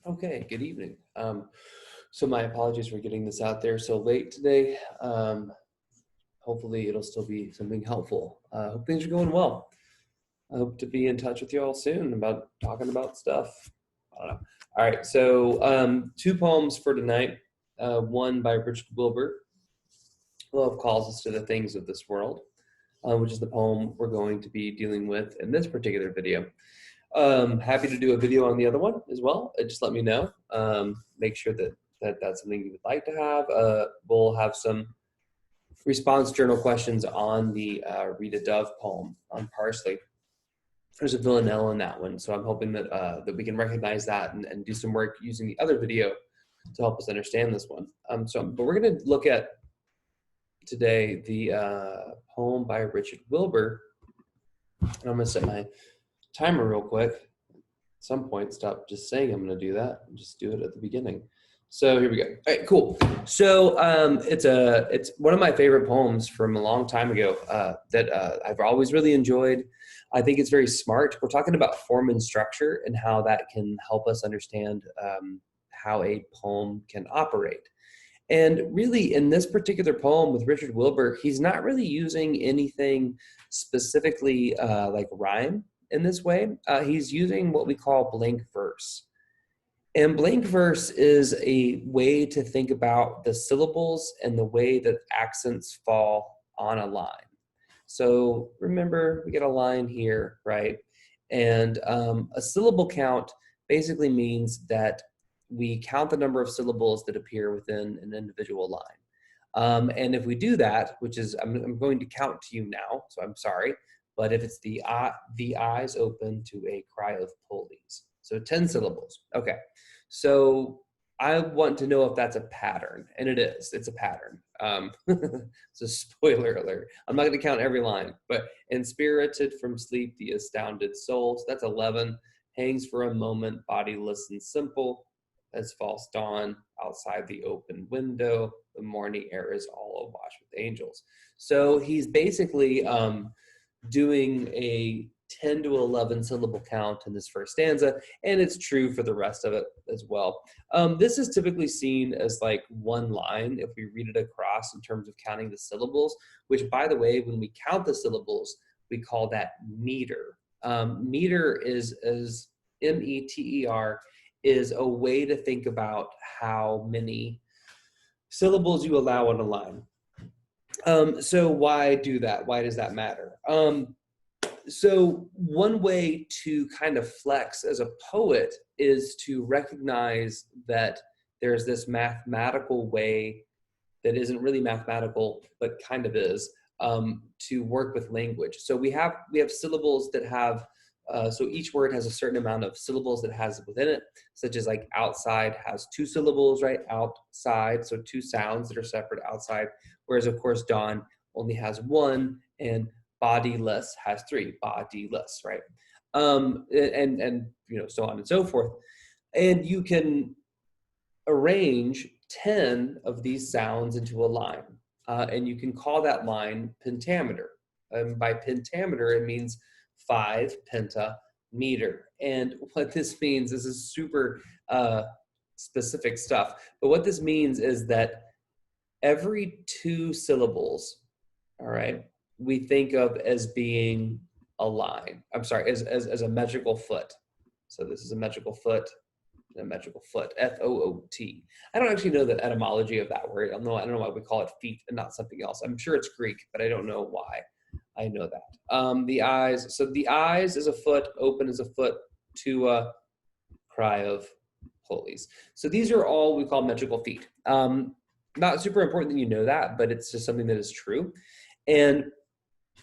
Okay, good evening. So my apologies for getting this out there so late today. Hopefully it'll still be something helpful. Hope things are going well. I hope to be in touch with you all soon about talking about stuff. I don't know. All right, so two poems for tonight. One by Richard Wilbur, Love Calls Us to the Things of This World, which is the poem we're going to be dealing with in this particular video. Happy to do a video on the other one as well. Just let me know. Make sure that that's something you would like to have. We'll have some response journal questions on the Rita Dove poem on Parsley. There's a villanelle in that one, so I'm hoping that that we can recognize that and do some work using the other video to help us understand this one. But we're going to look at today the poem by Richard Wilbur. And I'm going to set my timer real quick. At some point, stop just saying I'm going to do that and just do it at the beginning. So here we go. All right, cool. So it's one of my favorite poems from a long time ago that I've always really enjoyed. I think it's very smart. We're talking about form and structure and how that can help us understand how a poem can operate. And really, in this particular poem with Richard Wilbur, he's not really using anything specifically like rhyme in this way. He's using what we call blank verse. And blank verse is a way to think about the syllables and the way that accents fall on a line. So remember, we get a line here, right? And a syllable count basically means that we count the number of syllables that appear within an individual line. And if we do that, which is, I'm going to count to you now, so I'm sorry, but if it's the eyes open to a cry of police. So 10 syllables. Okay. So I want to know if that's a pattern, and it is. It's a pattern. So spoiler alert. I'm not going to count every line, but inspirited from sleep, the astounded soul. So that's 11. Hangs for a moment, bodiless and simple as false dawn outside the open window. The morning air is all awash with angels. So he's basically doing a 10 to 11 syllable count in this first stanza, and it's true for the rest of it as well. This is typically seen as like one line if we read it across in terms of counting the syllables, which, by the way, when we count the syllables, we call that meter. Meter is METER, is a way to think about how many syllables you allow on a line. So why do that? Why does that matter? So one way to kind of flex as a poet is to recognize that there's this mathematical way that isn't really mathematical, but kind of is, to work with language. So we have syllables that have, so each word has a certain amount of syllables that it has within it, such as like outside has 2 syllables, right? Outside, so 2 sounds that are separate, outside. Whereas of course dawn only has 1, and bodiless has 3, bodiless, right? And you know, so on and so forth. And you can arrange 10 of these sounds into a line, and you can call that line pentameter. By pentameter, it means 5 pentameter. And what this means, this is super specific stuff, but what this means is that every 2 syllables, all right, we think of as being a line. I'm sorry, as a metrical foot. So this is a metrical foot, and a metrical foot, F-O-O-T. I don't actually know the etymology of that word. I don't know why we call it feet and not something else. I'm sure it's Greek, but I don't know why I know that. The eyes, so the eyes is a foot, open is a foot, to a cry of police. So these are all we call metrical feet. Not super important that you know that, but it's just something that is true. And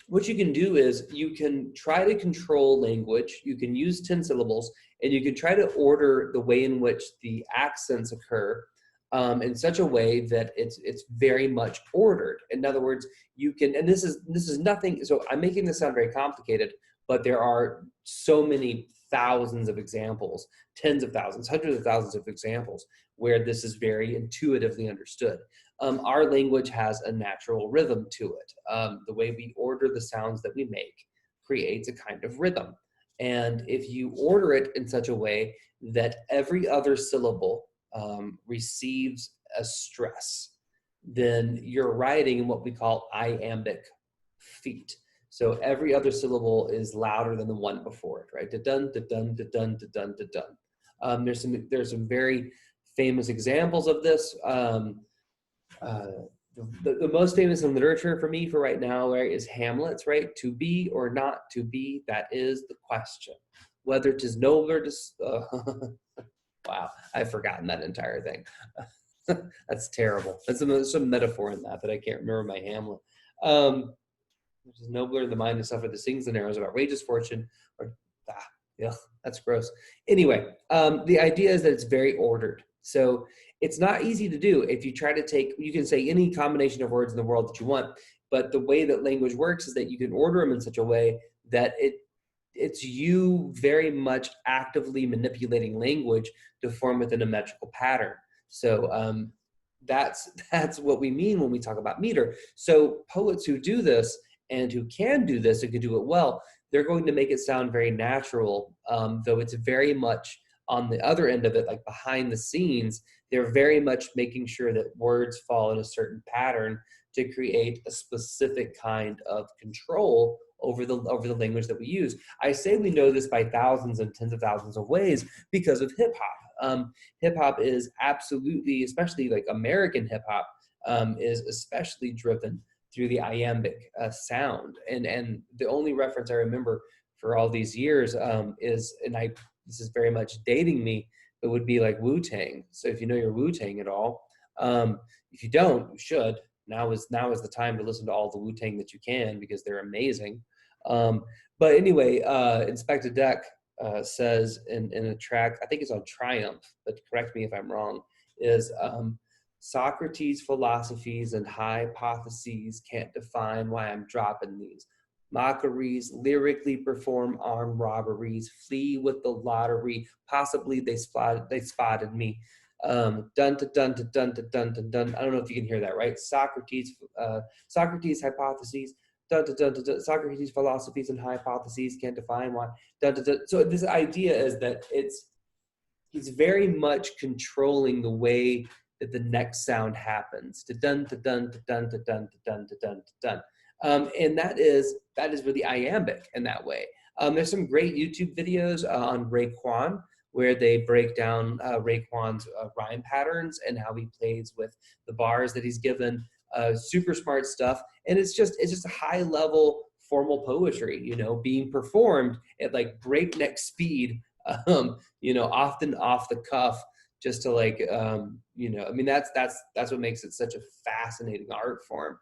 what you can do is you can try to control language. You can use 10 syllables, and you can try to order the way in which the accents occur in such a way that it's very much ordered. In other words, you can, and this is nothing, so I'm making this sound very complicated, but there are so many thousands of examples, tens of thousands, hundreds of thousands of examples where this is very intuitively understood. Our language has a natural rhythm to it. The way we order the sounds that we make creates a kind of rhythm. And if you order it in such a way that every other syllable receives a stress, then you're writing in what we call iambic feet. So every other syllable is louder than the one before it, right? Da-dun, da-dun, da-dun, da-dun, da-dun. There's some very famous examples of this. The most famous in literature for me for right now, right, is Hamlet's, right? To be or not to be, that is the question. Whether 'tis nobler to, wow, I've forgotten that entire thing. That's terrible. There's some metaphor in that I can't remember my Hamlet. Which is nobler in the mind to suffer the stings and arrows of outrageous fortune, or yeah, that's gross. Anyway, the idea is that it's very ordered. So it's not easy to do. If you try to take, you can say any combination of words in the world that you want, but the way that language works is that you can order them in such a way that it's you very much actively manipulating language to form within a metrical pattern. So that's what we mean when we talk about meter. So poets who do this and who can do this and can do it well, they're going to make it sound very natural, though it's very much on the other end of it, like behind the scenes, they're very much making sure that words fall in a certain pattern to create a specific kind of control over the language that we use. I say we know this by thousands and tens of thousands of ways because of hip hop. Hip hop is absolutely, especially like American hip hop, is especially driven through the iambic sound. And the only reference I remember for all these years is, this is very much dating me, it would be like Wu Tang. So if you know your Wu Tang at all, if you don't, you should. Now is the time to listen to all the Wu Tang that you can, because they're amazing. But anyway, Inspector Deck says in a track, I think it's on Triumph, but correct me if I'm wrong, is Socrates' philosophies and hypotheses can't define why I'm dropping these. Mockeries, lyrically perform armed robberies, flee with the lottery, possibly they spotted me. Dun dun dun dun dun dun dun dun. I don't know if you can hear that, right? Socrates hypotheses, dun dun dun dun. Socrates' philosophies and hypotheses can't define why. Dun dun dun. So this idea is that he's very much controlling the way that the next sound happens. Dun dun dun dun dun dun dun dun dun. And that is really iambic in that way. There's some great YouTube videos on Raekwon where they break down Raekwon's rhyme patterns and how he plays with the bars that he's given. Super smart stuff, and it's just a high level formal poetry, being performed at like breakneck speed, often off the cuff, just to I mean, that's what makes it such a fascinating art form.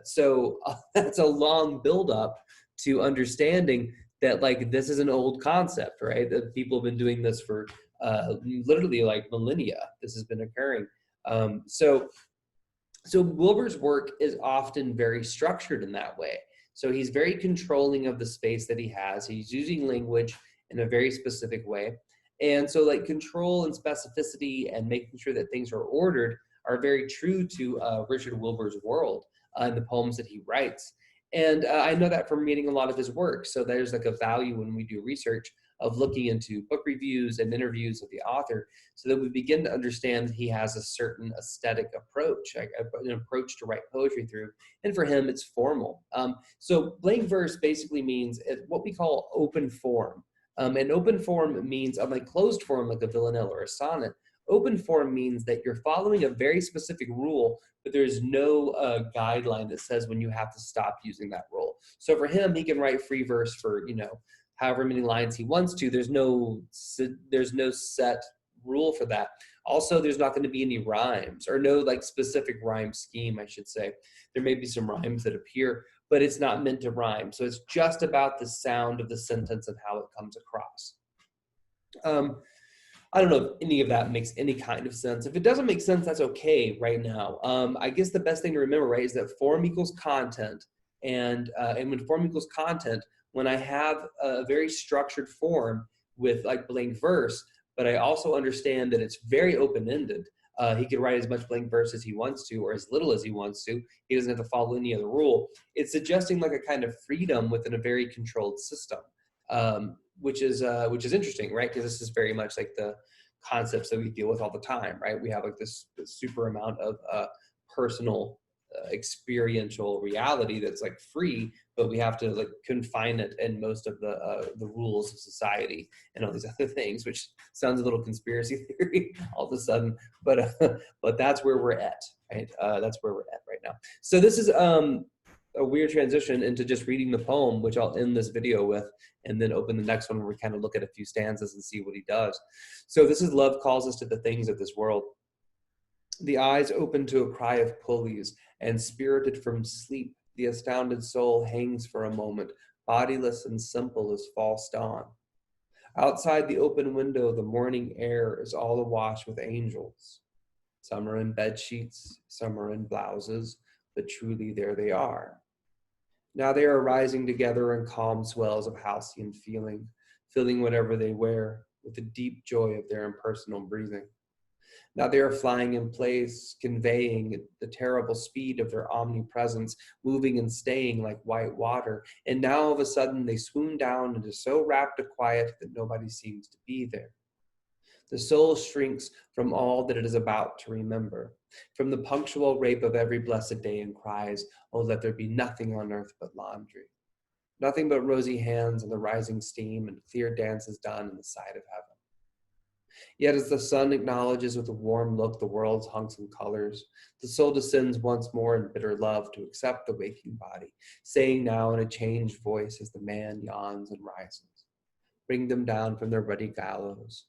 So that's a long buildup to understanding that this is an old concept, right? That people have been doing this for literally like millennia. This has been occurring. So Wilbur's work is often very structured in that way. So he's very controlling of the space that he has. He's using language in a very specific way. And so control and specificity and making sure that things are ordered are very true to Richard Wilbur's world in the poems that he writes. And I know that from reading a lot of his work. So there's a value when we do research of looking into book reviews and interviews of the author, so that we begin to understand that he has a certain aesthetic approach, an approach to write poetry through. And for him, it's formal. So blank verse basically means what we call open form. And open form means, unlike closed form like a villanelle or a sonnet, open form means that you're following a very specific rule, but there's no guideline that says when you have to stop using that rule. So for him, he can write free verse for, however many lines he wants to. There's no set rule for that. Also, there's not going to be any rhymes, or no specific rhyme scheme, I should say. There may be some rhymes that appear, but it's not meant to rhyme. So it's just about the sound of the sentence and how it comes across. I don't know if any of that makes any kind of sense. If it doesn't make sense, that's okay right now. I guess the best thing to remember, right, is that form equals content. And when form equals content, when I have a very structured form with blank verse, but I also understand that it's very open-ended. He could write as much blank verse as he wants to, or as little as he wants to. He doesn't have to follow any other rule. It's suggesting a kind of freedom within a very controlled system. which is interesting, right? Because this is very much like the concepts that we deal with all the time, right? We have like this super amount of personal experiential reality that's like free, but we have to like confine it in most of the rules of society and all these other things, which sounds a little conspiracy theory all of a sudden, but that's where we're at, right? That's where we're at right now. So this is a weird transition into just reading the poem, which I'll end this video with, and then open the next one where we kind of look at a few stanzas and see what he does. So this is love calls us to the things of this world. The eyes open to a cry of pulleys, and spirited from sleep, the astounded soul hangs for a moment, bodiless and simple as false dawn. Outside the open window, the morning air is all awash with angels. Some are in bed sheets, some are in blouses, but truly there they are. Now they are rising together in calm swells of halcyon feeling, filling whatever they wear with the deep joy of their impersonal breathing. Now they are flying in place, conveying the terrible speed of their omnipresence, moving and staying like white water. And now all of a sudden they swoon down into so rapt a quiet that nobody seems to be there. The soul shrinks from all that it is about to remember, from the punctual rape of every blessed day, and cries, "Oh, let there be nothing on earth but laundry. Nothing but rosy hands and the rising steam and clear dances done in the sight of heaven." Yet as the sun acknowledges with a warm look the world's hunks and colors, the soul descends once more in bitter love to accept the waking body, saying now in a changed voice as the man yawns and rises, "Bring them down from their ruddy gallows.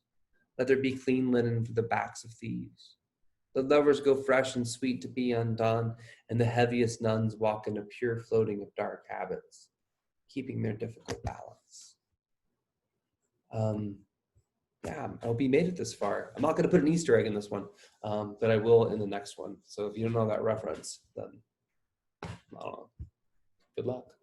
Let there be clean linen for the backs of thieves. Let lovers go fresh and sweet to be undone, and the heaviest nuns walk in a pure floating of dark habits, keeping their difficult balance." Yeah, I hope you made it this far. I'm not going to put an Easter egg in this one, but I will in the next one. So if you don't know that reference, then I don't know. Good luck.